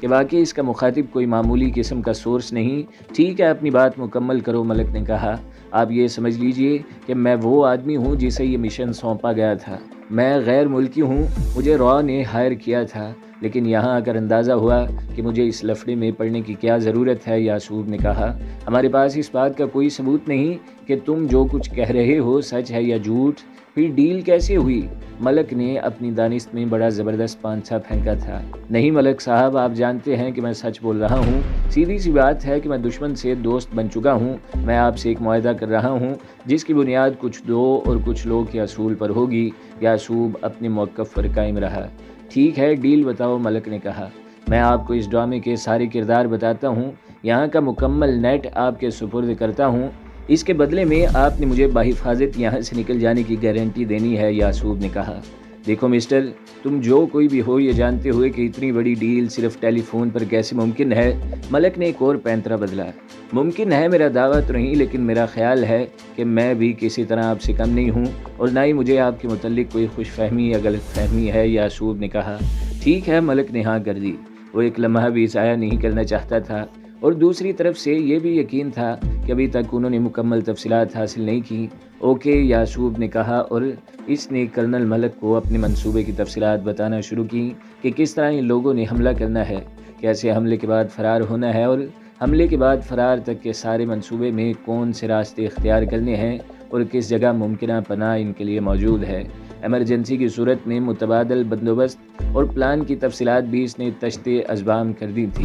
کہ واقعی اس کا مخاطب کوئی معمولی قسم کا سورس نہیں۔ ٹھیک ہے، اپنی بات مکمل کرو، ملک نے کہا۔ آپ یہ سمجھ لیجئے کہ میں وہ آدمی ہوں جسے یہ مشن سونپا گیا تھا۔ میں غیر ملکی ہوں، مجھے را نے ہائر کیا تھا، لیکن یہاں آ کر اندازہ ہوا کہ مجھے اس لفڑے میں پڑنے کی کیا ضرورت ہے۔ یعقوب نے کہا، ہمارے پاس اس بات کا کوئی ثبوت نہیں کہ تم جو کچھ کہہ رہے ہو سچ ہے یا جھوٹ۔ پھر ڈیل کیسے ہوئی؟ ملک نے اپنی دانست میں بڑا زبردست پانچھا پھینکا تھا۔ نہیں ملک صاحب، آپ جانتے ہیں کہ میں سچ بول رہا ہوں۔ سیدھی سی بات ہے کہ میں دشمن سے دوست بن چکا ہوں۔ میں آپ سے ایک معاہدہ کر رہا ہوں جس کی بنیاد کچھ دو اور کچھ لوگ کے اصول پر ہوگی۔ یعقوب اپنے موقف پر قائم رہا۔ ٹھیک ہے، ڈیل بتاؤ، ملک نے کہا۔ میں آپ کو اس ڈرامے کے سارے کردار بتاتا ہوں، یہاں کا مکمل نیٹ آپ کے سپرد کرتا ہوں۔ اس کے بدلے میں آپ نے مجھے بحفاظت یہاں سے نکل جانے کی گارنٹی دینی ہے۔ یعقوب نے کہا، دیکھو مسٹر، تم جو کوئی بھی ہو، یہ جانتے ہوئے کہ اتنی بڑی ڈیل صرف ٹیلی فون پر کیسے ممکن ہے؟ ملک نے ایک اور پینترا بدلا۔ ممکن ہے، میرا دعویٰ تو نہیں، لیکن میرا خیال ہے کہ میں بھی کسی طرح آپ سے کم نہیں ہوں، اور نہ ہی مجھے آپ کے متعلق کوئی خوش فہمی یا غلط فہمی ہے۔ یعقوب نے کہا، ٹھیک ہے، ملک نے ہاں کر دی۔ وہ ایک لمحہ بھی ضائع نہیں کرنا چاہتا تھا، اور دوسری طرف سے یہ بھی یقین تھا کہ ابھی تک انہوں نے مکمل تفصیلات حاصل نہیں کی۔ اوکے، یعقوب نے کہا، اور اس نے کرنل ملک کو اپنے منصوبے کی تفصیلات بتانا شروع کی کہ کس طرح ان لوگوں نے حملہ کرنا ہے، کیسے حملے کے بعد فرار ہونا ہے، اور حملے کے بعد فرار تک کے سارے منصوبے میں کون سے راستے اختیار کرنے ہیں، اور کس جگہ ممکنہ پناہ ان کے لیے موجود ہے۔ ایمرجنسی کی صورت میں متبادل بندوبست اور پلان کی تفصیلات بھی اس نے تشت ازبام کر دی تھی۔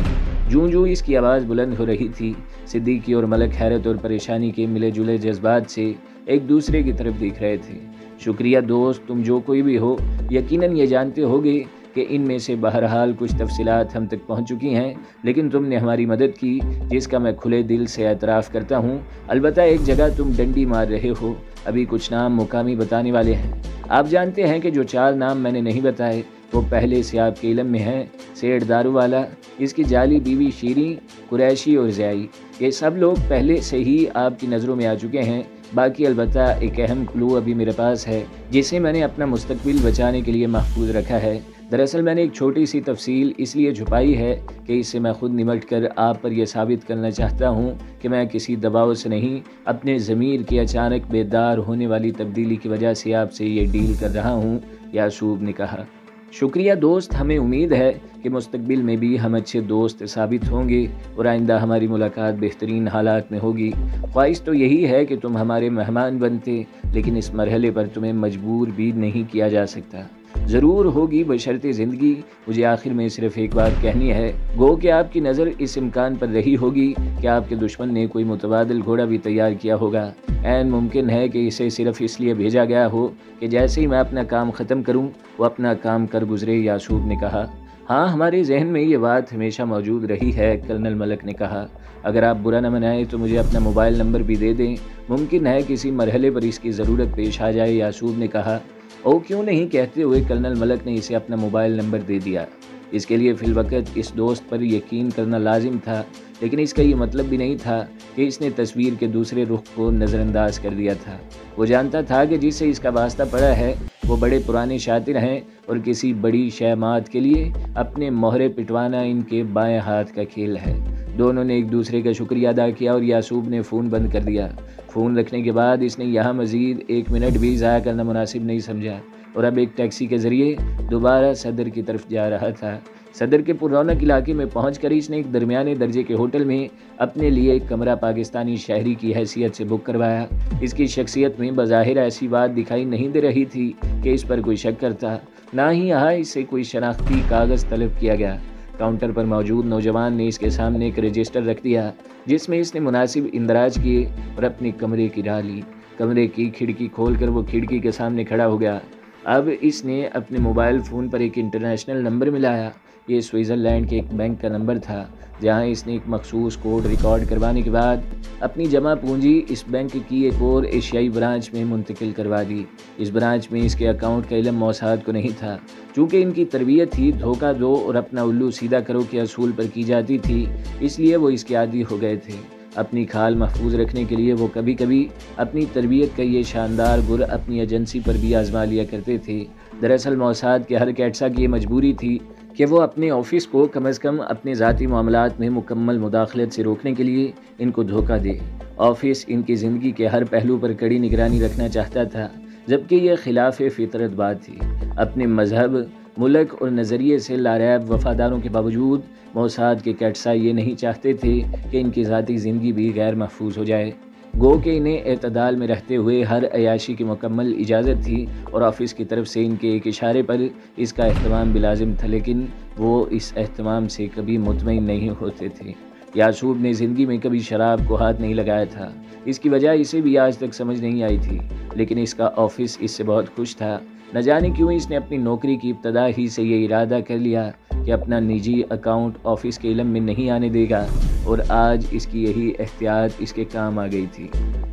جوں اس کی آواز بلند ہو رہی تھی، صدیقی اور ملک حیرت اور پریشانی کے ملے جلے جذبات سے ایک دوسرے کی طرف دیکھ رہے تھے۔ شکریہ دوست، تم جو کوئی بھی ہو، یقیناً یہ جانتے ہوگے کہ ان میں سے بہرحال کچھ تفصیلات ہم تک پہنچ چکی ہیں، لیکن تم نے ہماری مدد کی، جس کا میں کھلے دل سے اعتراف کرتا ہوں۔ البتہ ایک جگہ تم ڈنڈی مار رہے ہو، ابھی کچھ نام مقامی بتانے والے ہیں۔ آپ جانتے ہیں کہ جو 4 نام میں نے نہیں بتائے وہ پہلے سے آپ کے علم میں ہیں۔ سیٹ دارو والا، اس کی جعلی بیوی شیریں، قریشی اور زیائی، یہ سب لوگ پہلے سے ہی آپ کی نظروں میں آ چکے ہیں۔ باقی البتہ ایک اہم کلو ابھی میرے پاس ہے، جسے میں نے اپنا مستقبل بچانے کے لیے محفوظ رکھا ہے۔ دراصل میں نے ایک چھوٹی سی تفصیل اس لیے چھپائی ہے کہ اس سے میں خود نمٹ کر آپ پر یہ ثابت کرنا چاہتا ہوں کہ میں کسی دباؤ سے نہیں، اپنے ضمیر کے اچانک بیدار ہونے والی تبدیلی کی وجہ سے آپ سے یہ ڈیل کر رہا ہوں۔ یعقوب نے کہا، شکریہ دوست، ہمیں امید ہے کہ مستقبل میں بھی ہم اچھے دوست ثابت ہوں گے اور آئندہ ہماری ملاقات بہترین حالات میں ہوگی۔ خواہش تو یہی ہے کہ تم ہمارے مہمان بنتے، لیکن اس مرحلے پر تمہیں مجبور بھی نہیں کیا جا سکتا۔ ضرور ہوگی بشرط زندگی۔ مجھے آخر میں صرف ایک بات کہنی ہے، گو کہ آپ کی نظر اس امکان پر رہی ہوگی کہ آپ کے دشمن نے کوئی متبادل گھوڑا بھی تیار کیا ہوگا۔ عین ممکن ہے کہ اسے صرف اس لیے بھیجا گیا ہو کہ جیسے ہی میں اپنا کام ختم کروں وہ اپنا کام کر گزرے۔ یعقوب نے کہا، ہاں، ہمارے ذہن میں یہ بات ہمیشہ موجود رہی ہے، کرنل ملک نے کہا۔ اگر آپ برا نہ منائیں تو مجھے اپنا موبائل نمبر بھی دے دیں، ممکن ہے کسی مرحلے پر اس کی ضرورت پیش آ جائے۔ یعقوب نے کہا، او کیوں نہیں، کہتے ہوئے کرنل ملک نے اسے اپنا موبائل نمبر دے دیا۔ اس کے لیے فی الوقت اس دوست پر یقین کرنا لازم تھا، لیکن اس کا یہ مطلب بھی نہیں تھا کہ اس نے تصویر کے دوسرے رخ کو نظر انداز کر دیا تھا۔ وہ جانتا تھا کہ جس سے اس کا واسطہ پڑا ہے وہ بڑے پرانے شاطر ہیں، اور کسی بڑی شہمات کے لیے اپنے مہرے پٹوانا ان کے بائیں ہاتھ کا کھیل ہے۔ دونوں نے ایک دوسرے کا شکریہ ادا کیا اور یعقوب نے فون بند کر دیا۔ فون رکھنے کے بعد اس نے یہاں مزید 1 منٹ بھی ضائع کرنا مناسب نہیں سمجھا، اور اب ایک ٹیکسی کے ذریعے دوبارہ صدر کی طرف جا رہا تھا۔ صدر کے پررونق علاقے میں پہنچ کر اس نے ایک درمیانے درجے کے ہوٹل میں اپنے لیے ایک کمرہ پاکستانی شہری کی حیثیت سے بک کروایا۔ اس کی شخصیت میں بظاہر ایسی بات دکھائی نہیں دے رہی تھی کہ اس پر کوئی شک کرتا، نہ ہی یہاں اس سے کوئی شناختی کاغذ طلب کیا گیا۔ کاؤنٹر پر موجود نوجوان نے اس کے سامنے ایک رجسٹر رکھ دیا جس میں اس نے مناسب اندراج کیے اور اپنے کمرے کی راہ لی۔ کمرے کی کھڑکی کھول کر وہ کھڑکی کے سامنے کھڑا ہو گیا۔ اب اس نے اپنے موبائل فون پر ایک انٹرنیشنل نمبر ملایا۔ یہ سوئٹزرلینڈ کے ایک بینک کا نمبر تھا، جہاں اس نے ایک مخصوص کوڈ ریکارڈ کروانے کے بعد اپنی جمع پونجی اس بینک کی ایک اور ایشیائی برانچ میں منتقل کروا دی۔ اس برانچ میں اس کے اکاؤنٹ کا علم موساد کو نہیں تھا، چونکہ ان کی تربیت ہی دھوکہ دو اور اپنا الو سیدھا کرو کے اصول پر کی جاتی تھی، اس لیے وہ اس کے عادی ہو گئے تھے۔ اپنی کھال محفوظ رکھنے کے لیے وہ کبھی کبھی اپنی تربیت کا یہ شاندار گر اپنی ایجنسی پر بھی آزما لیا کرتے تھے۔ دراصل موساد کے ہر کیٹسا کی یہ مجبوری تھی کہ وہ اپنے آفس کو کم از کم اپنے ذاتی معاملات میں مکمل مداخلت سے روکنے کے لیے ان کو دھوکہ دے۔ آفس ان کی زندگی کے ہر پہلو پر کڑی نگرانی رکھنا چاہتا تھا، جبکہ یہ خلاف فطرت بات تھی۔ اپنے مذہب، ملک اور نظریے سے لاریب وفاداروں کے باوجود موساد کے کیٹسا یہ نہیں چاہتے تھے کہ ان کی ذاتی زندگی بھی غیر محفوظ ہو جائے۔ گو کہ انہیں اعتدال میں رہتے ہوئے ہر عیاشی کی مکمل اجازت تھی اور آفس کی طرف سے ان کے ایک اشارے پر اس کا اہتمام بلازم تھا، لیکن وہ اس اہتمام سے کبھی مطمئن نہیں ہوتے تھے۔ یعصوب نے زندگی میں کبھی شراب کو ہاتھ نہیں لگایا تھا، اس کی وجہ اسے بھی آج تک سمجھ نہیں آئی تھی، لیکن اس کا آفس اس سے بہت خوش تھا۔ نہ جانے کیوں اس نے اپنی نوکری کی ابتدا ہی سے یہ ارادہ کر لیا کہ اپنا نجی اکاؤنٹ آفس کے علم میں نہیں آنے دے گا، اور آج اس کی یہی احتیاط اس کے کام آ گئی تھی۔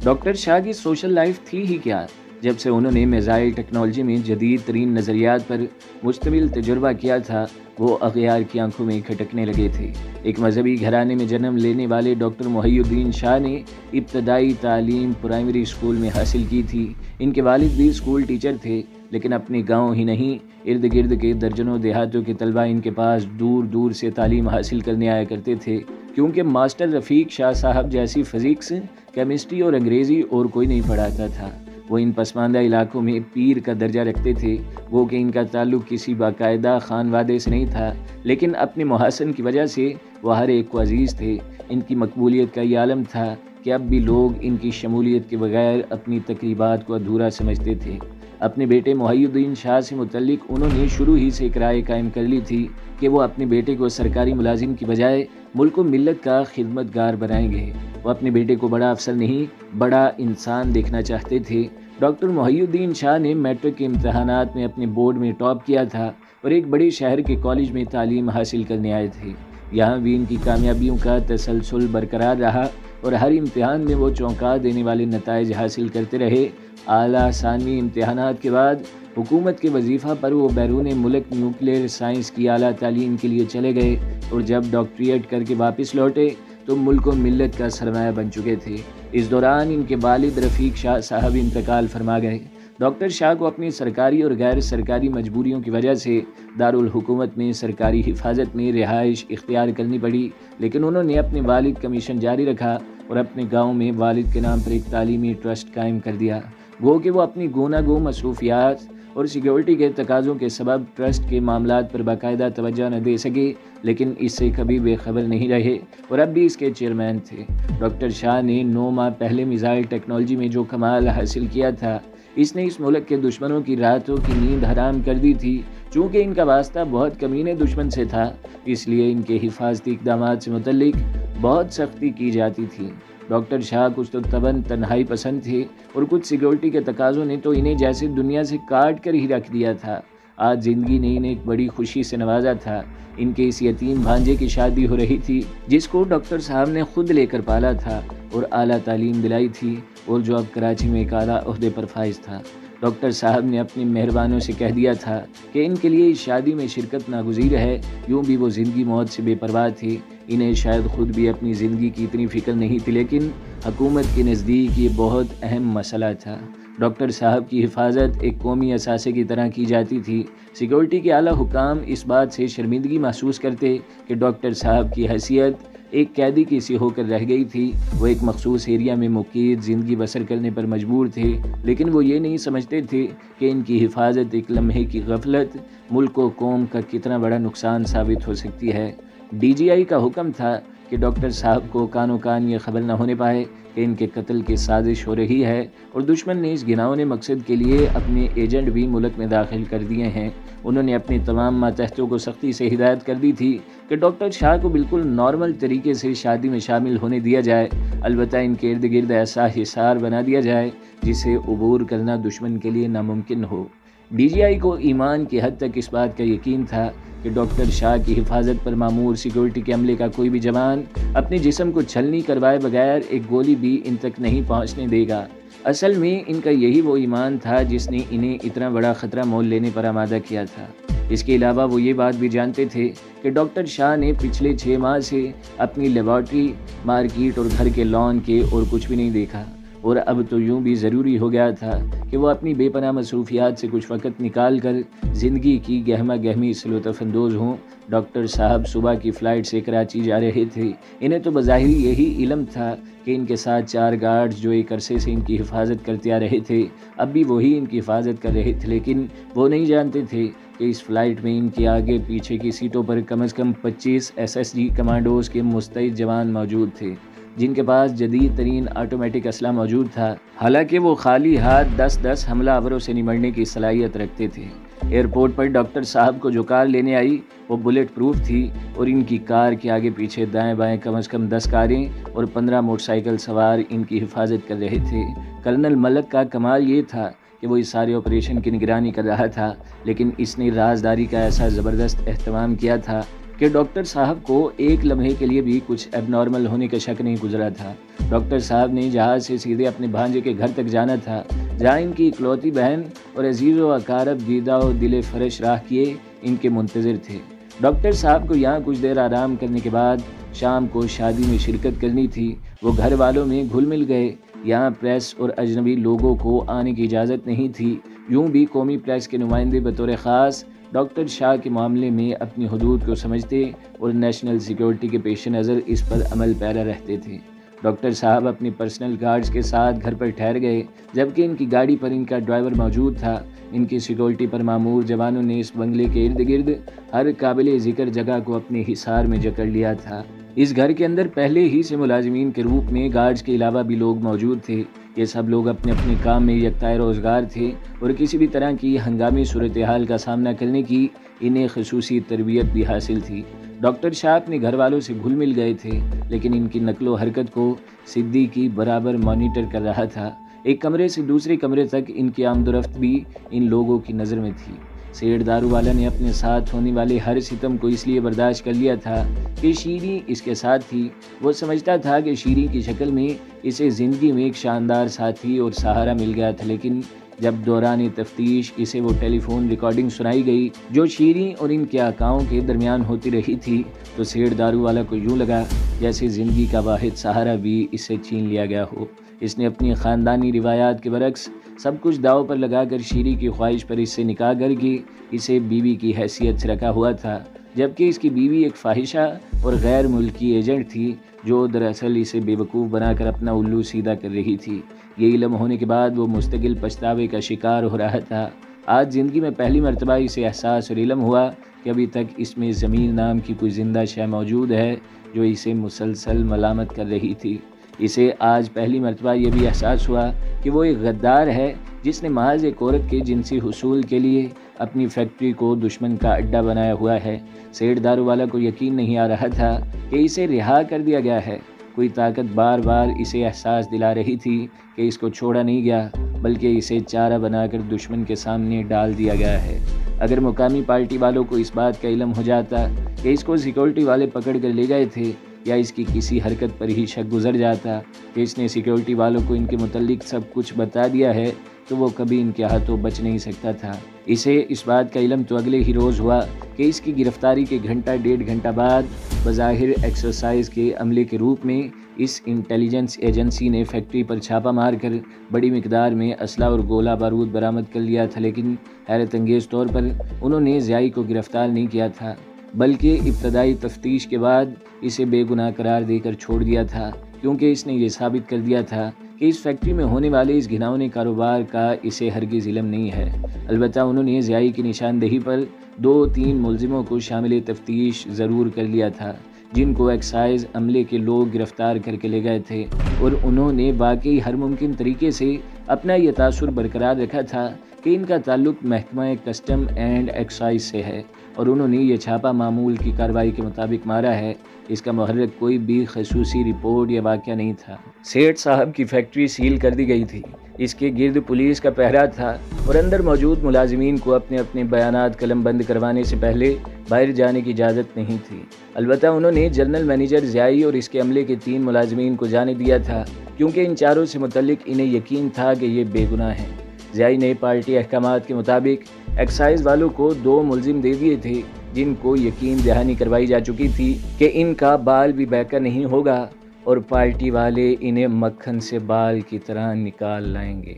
ڈاکٹر شاہ کی سوشل لائف تھی ہی کیا؟ جب سے انہوں نے میزائل ٹیکنالوجی میں جدید ترین نظریات پر مشتمل تجربہ کیا تھا، وہ اغیار کی آنکھوں میں کھٹکنے لگے تھے۔ ایک مذہبی گھرانے میں جنم لینے والے ڈاکٹر محی الدین شاہ نے ابتدائی تعلیم پرائمری اسکول میں حاصل کی تھی۔ ان کے والد بھی اسکول ٹیچر تھے، لیکن اپنے گاؤں ہی نہیں، ارد گرد کے درجنوں دیہاتوں کے طلبہ ان کے پاس دور دور سے تعلیم حاصل کرنے آیا کرتے تھے، کیونکہ ماسٹر رفیق شاہ صاحب جیسی فزکس، کیمسٹری اور انگریزی اور کوئی نہیں پڑھاتا تھا۔ وہ ان پسماندہ علاقوں میں پیر کا درجہ رکھتے تھے، وہ کہ ان کا تعلق کسی باقاعدہ خانوادے سے نہیں تھا، لیکن اپنے محاسن کی وجہ سے وہ ہر ایک کو عزیز تھے۔ ان کی مقبولیت کا یہ عالم تھا کہ اب بھی لوگ ان کی شمولیت کے بغیر اپنی تقریبات کو ادھورا سمجھتے تھے۔ اپنے بیٹے محی الدین شاہ سے متعلق انہوں نے شروع ہی سے ایک رائے قائم کر لی تھی کہ وہ اپنے بیٹے کو سرکاری ملازم کی بجائے ملک و ملت کا خدمتگار بنائیں گے۔ وہ اپنے بیٹے کو بڑا افسر نہیں، بڑا انسان دیکھنا چاہتے تھے۔ ڈاکٹر محی الدین شاہ نے میٹرک کے امتحانات میں اپنے بورڈ میں ٹاپ کیا تھا اور ایک بڑے شہر کے کالج میں تعلیم حاصل کرنے آئے تھے۔ یہاں بھی ان کی کامیابیوں کا تسلسل برقرار رہا اور ہر امتحان میں وہ چونکا دینے والے نتائج حاصل کرتے رہے۔ اعلیٰ ثانوی امتحانات کے بعد حکومت کے وظیفہ پر وہ بیرون ملک نیوکلیئر سائنس کی اعلیٰ تعلیم کے لیے چلے گئے، اور جب ڈاکٹریٹ کر کے واپس لوٹے تو ملک و ملت کا سرمایہ بن چکے تھے۔ اس دوران ان کے والد رفیق شاہ صاحب انتقال فرما گئے۔ ڈاکٹر شاہ کو اپنی سرکاری اور غیر سرکاری مجبوریوں کی وجہ سے دارالحکومت میں سرکاری حفاظت میں رہائش اختیار کرنی پڑی، لیکن انہوں نے اپنے والد کا مشن جاری رکھا اور اپنے گاؤں میں والد کے نام پر ایک تعلیمی ٹرسٹ قائم کر دیا۔ گو کہ وہ اپنی گوناگو مصروفیات اور سیکیورٹی کے تقاضوں کے سبب ٹرسٹ کے معاملات پر باقاعدہ توجہ نہ دے سکے، لیکن اس سے کبھی بے خبر نہیں رہے اور اب بھی اس کے چیئرمین تھے۔ ڈاکٹر شاہ نے 9 ماہ پہلے میزائل ٹیکنالوجی میں جو کمال حاصل کیا تھا، اس نے اس ملک کے دشمنوں کی راتوں کی نیند حرام کر دی تھی۔ چونکہ ان کا واسطہ بہت کمینے دشمن سے تھا، اس لیے ان کے حفاظتی اقدامات سے متعلق بہت سختی کی جاتی تھی۔ ڈاکٹر شاہ کچھ تو طبعاً تنہائی پسند تھے، اور کچھ سیکیورٹی کے تقاضوں نے تو انہیں جیسے دنیا سے کاٹ کر ہی رکھ دیا تھا۔ آج زندگی نے انہیں ایک بڑی خوشی سے نوازا تھا۔ ان کے اس یتیم بھانجے کی شادی ہو رہی تھی، جس کو ڈاکٹر صاحب نے خود لے کر پالا تھا اور اعلیٰ تعلیم دلائی تھی، اور جو اب کراچی میں ایک اعلیٰ عہدے پر فائز تھا۔ ڈاکٹر صاحب نے اپنے مہربانوں سے کہہ دیا تھا کہ ان کے لیے اس شادی میں شرکت ناگزیر ہے۔ یوں بھی وہ زندگی موت سے بے پرواہ تھے، انہیں شاید خود بھی اپنی زندگی کی اتنی فکر نہیں تھی، لیکن حکومت کے نزدیک یہ بہت اہم مسئلہ تھا۔ ڈاکٹر صاحب کی حفاظت ایک قومی اثاثے کی طرح کی جاتی تھی۔ سیکیورٹی کے اعلیٰ حکام اس بات سے شرمندگی محسوس کرتے کہ ڈاکٹر صاحب کی حیثیت ایک قیدی کی سی ہو کر رہ گئی تھی۔ وہ ایک مخصوص ایریا میں مقید زندگی بسر کرنے پر مجبور تھے، لیکن وہ یہ نہیں سمجھتے تھے کہ ان کی حفاظت ایک لمحے کی غفلت ملک و قوم کا کتنا بڑا نقصان ثابت ہو سکتی ہے۔ ڈی جی آئی کا حکم تھا کہ ڈاکٹر صاحب کو کانوں کان یہ خبر نہ ہونے پائے کہ ان کے قتل کی سازش ہو رہی ہے، اور دشمن نے اس گھناؤنے مقصد کے لیے اپنے ایجنٹ بھی ملک میں داخل کر دیے ہیں۔ انہوں نے اپنے تمام ماتحتوں کو سختی سے ہدایت کر دی تھی کہ ڈاکٹر شاہ کو بالکل نارمل طریقے سے شادی میں شامل ہونے دیا جائے، البتہ ان کے ارد گرد ایسا حصار بنا دیا جائے جسے عبور کرنا دشمن کے لیے ناممکن ہو۔ ڈی جی آئی کو ایمان کی حد تک اس بات کا یقین تھا کہ ڈاکٹر شاہ کی حفاظت پر مامور سیکیورٹی کے عملے کا کوئی بھی جوان اپنے جسم کو چھلنی کروائے بغیر ایک گولی بھی ان تک نہیں پہنچنے دے گا۔ اصل میں ان کا یہی وہ ایمان تھا جس نے انہیں اتنا بڑا خطرہ مول لینے پر آمادہ کیا تھا۔ اس کے علاوہ وہ یہ بات بھی جانتے تھے کہ ڈاکٹر شاہ نے پچھلے 6 ماہ سے اپنی لیبارٹری، مارکیٹ اور گھر کے لان کے اور کچھ بھی نہیں دیکھا۔ اور اب تو یوں بھی ضروری ہو گیا تھا کہ وہ اپنی بے پناہ مصروفیات سے کچھ وقت نکال کر زندگی کی گہما گہمی سے لطف اندوز ہوں۔ ڈاکٹر صاحب صبح کی فلائٹ سے کراچی جا رہے تھے۔ انہیں تو بظاہر یہی علم تھا کہ ان کے ساتھ 4 گارڈز جو ایک عرصے سے ان کی حفاظت کرتے آ رہے تھے اب بھی وہی ان کی حفاظت کر رہے تھے، لیکن وہ نہیں جانتے تھے کہ اس فلائٹ میں ان کے آگے پیچھے کی سیٹوں پر کم از کم 25 SSG کمانڈوز کے مستعد جوان موجود تھے، جن کے پاس جدید ترین آٹومیٹک اسلحہ موجود تھا، حالانکہ وہ خالی ہاتھ 10 حملہ آوروں سے نمٹنے کی صلاحیت رکھتے تھے۔ ایئرپورٹ پر ڈاکٹر صاحب کو جو کار لینے آئی وہ بلٹ پروف تھی، اور ان کی کار کے آگے پیچھے دائیں بائیں کم از کم 10 کاریں اور 15 موٹر سائیکل سوار ان کی حفاظت کر رہے تھے۔ کرنل ملک کا کمال یہ تھا کہ وہ اس سارے آپریشن کی نگرانی کر رہا تھا، لیکن اس نے رازداری کا ایسا زبردست اہتمام کیا تھا کہ ڈاکٹر صاحب کو ایک لمحے کے لیے بھی کچھ ایب نارمل ہونے کا شک نہیں گزرا تھا۔ ڈاکٹر صاحب نے جہاز سے سیدھے اپنے بھانجے کے گھر تک جانا تھا، جہاں ان کی اکلوتی بہن اور عزیز و اقارب دیدہ و دل فرش راہ کیے ان کے منتظر تھے۔ ڈاکٹر صاحب کو یہاں کچھ دیر آرام کرنے کے بعد شام کو شادی میں شرکت کرنی تھی۔ وہ گھر والوں میں گھل مل گئے۔ یہاں پریس اور اجنبی لوگوں کو آنے کی اجازت نہیں تھی۔ یوں بھی قومی پریس کے نمائندے بطور خاص ڈاکٹر شاہ کے معاملے میں اپنی حدود کو سمجھتے اور نیشنل سیکیورٹی کے پیش نظر اس پر عمل پیرا رہتے تھے۔ ڈاکٹر صاحب اپنے پرسنل گارڈز کے ساتھ گھر پر ٹھہر گئے، جبکہ ان کی گاڑی پر ان کا ڈرائیور موجود تھا۔ ان کی سیکیورٹی پر مامور جوانوں نے اس بنگلے کے ارد گرد ہر قابل ذکر جگہ کو اپنے حصار میں جکڑ لیا تھا۔ اس گھر کے اندر پہلے ہی سے ملازمین کے روپ میں گارڈز کے علاوہ بھی لوگ موجود تھے۔ یہ سب لوگ اپنے اپنے کام میں یکتائے روزگار تھے اور کسی بھی طرح کی ہنگامی صورتحال کا سامنا کرنے کی انہیں خصوصی تربیت بھی حاصل تھی۔ ڈاکٹر شاہ اپنے گھر والوں سے گھل مل گئے تھے، لیکن ان کی نقل و حرکت کو صدیقی برابر مانیٹر کر رہا تھا۔ ایک کمرے سے دوسرے کمرے تک ان کی آمد و رفت بھی ان لوگوں کی نظر میں تھی۔ سیٹھ دارو والا نے اپنے ساتھ ہونے والے ہر ستم کو اس لیے برداشت کر لیا تھا کہ شیریں اس کے ساتھ تھی۔ وہ سمجھتا تھا کہ شیریں کی شکل میں اسے زندگی میں ایک شاندار ساتھی اور سہارا مل گیا تھا، لیکن جب دوران تفتیش اسے وہ ٹیلی فون ریکارڈنگ سنائی گئی جو شیریں اور ان کے آقاؤں کے درمیان ہوتی رہی تھی، تو سیٹھ دارو والا کو یوں لگا جیسے زندگی کا واحد سہارا بھی اس سے چھین لیا گیا ہو۔ اس نے اپنی خاندانی روایات کے برعکس سب کچھ داؤ پر لگا کر شیریں کی خواہش پر اس سے نکاح کر کے اسے بیوی کی حیثیت سے رکھا ہوا تھا، جبکہ اس کی بیوی ایک فاحشہ اور غیر ملکی ایجنٹ تھی جو دراصل اسے بے وقوف بنا کر اپنا الو سیدھا کر رہی تھی۔ یہ علم ہونے کے بعد وہ مستقل پچھتاوے کا شکار ہو رہا تھا۔ آج زندگی میں پہلی مرتبہ اسے احساس اور علم ہوا کہ ابھی تک اس میں ضمیر نام کی کوئی زندہ شے موجود ہے جو اسے مسلسل ملامت کر رہی تھی۔ اسے آج پہلی مرتبہ یہ بھی احساس ہوا کہ وہ ایک غدار ہے جس نے محض ایک عورت کے جنسی حصول کے لیے اپنی فیکٹری کو دشمن کا اڈا بنایا ہوا ہے۔ سیٹھ دارو والا کو یقین نہیں آ رہا تھا کہ اسے رہا کر دیا گیا ہے۔ کوئی طاقت بار بار اسے احساس دلا رہی تھی کہ اس کو چھوڑا نہیں گیا، بلکہ اسے چارہ بنا کر دشمن کے سامنے ڈال دیا گیا ہے۔ اگر مقامی پارٹی والوں کو اس بات کا علم ہو جاتا کہ اس کو سیکیورٹی والے پکڑ کر لے گئے تھے، یا اس کی کسی حرکت پر ہی شک گزر جاتا کہ اس نے سیکیورٹی والوں کو ان کے متعلق سب کچھ بتا دیا ہے، تو وہ کبھی ان کے ہاتھوں بچ نہیں سکتا تھا۔ اسے اس بات کا علم تو اگلے ہی روز ہوا کہ اس کی گرفتاری کے گھنٹہ ڈیڑھ گھنٹہ بعد بظاہر ایکسرسائز کے عملے کے روپ میں اس انٹیلیجنس ایجنسی نے فیکٹری پر چھاپہ مار کر بڑی مقدار میں اسلحہ اور گولہ بارود برآمد کر لیا تھا، لیکن حیرت انگیز طور پر انہوں نے ضیائی کو گرفتار نہیں کیا تھا، بلکہ ابتدائی تفتیش کے بعد اسے بے گناہ قرار دے کر چھوڑ دیا تھا، کیونکہ اس نے یہ ثابت کر دیا تھا کہ اس فیکٹری میں ہونے والے اس گھناؤنے کاروبار کا اسے ہرگز علم نہیں ہے۔ البتہ انہوں نے ضیائی کی نشاندہی پر 2-3 ملزموں کو شامل تفتیش ضرور کر لیا تھا، جن کو ایکسائز عملے کے لوگ گرفتار کر کے لے گئے تھے، اور انہوں نے واقعی ہر ممکن طریقے سے اپنا یہ تاثر برقرار رکھا تھا کہ ان کا تعلق محکمہ کسٹم اینڈ ایکسائز سے ہے، اور انہوں نے یہ چھاپہ معمول کی کارروائی کے مطابق مارا ہے۔ اس کا محرک کوئی بھی خصوصی رپورٹ یا واقعہ نہیں تھا۔ سیٹھ صاحب کی فیکٹری سیل کر دی گئی تھی، اس کے گرد پولیس کا پہرا تھا، اور اندر موجود ملازمین کو اپنے اپنے بیانات قلم بند کروانے سے پہلے باہر جانے کی اجازت نہیں تھی۔ البتہ انہوں نے جنرل مینیجر ضیائی اور اس کے عملے کے 3 ملازمین کو جانے دیا تھا، کیونکہ ان چاروں سے متعلق انہیں یقین تھا کہ یہ بے گناہ ہیں۔ ضیائی نے پارٹی احکامات کے مطابق ایکسائز والوں کو 2 ملزم دے دیے تھے، جن کو یقین دہانی کروائی جا چکی تھی کہ ان کا بال بھی بیکا نہیں ہوگا، اور پارٹی والے انہیں مکھن سے بال کی طرح نکال لائیں گے۔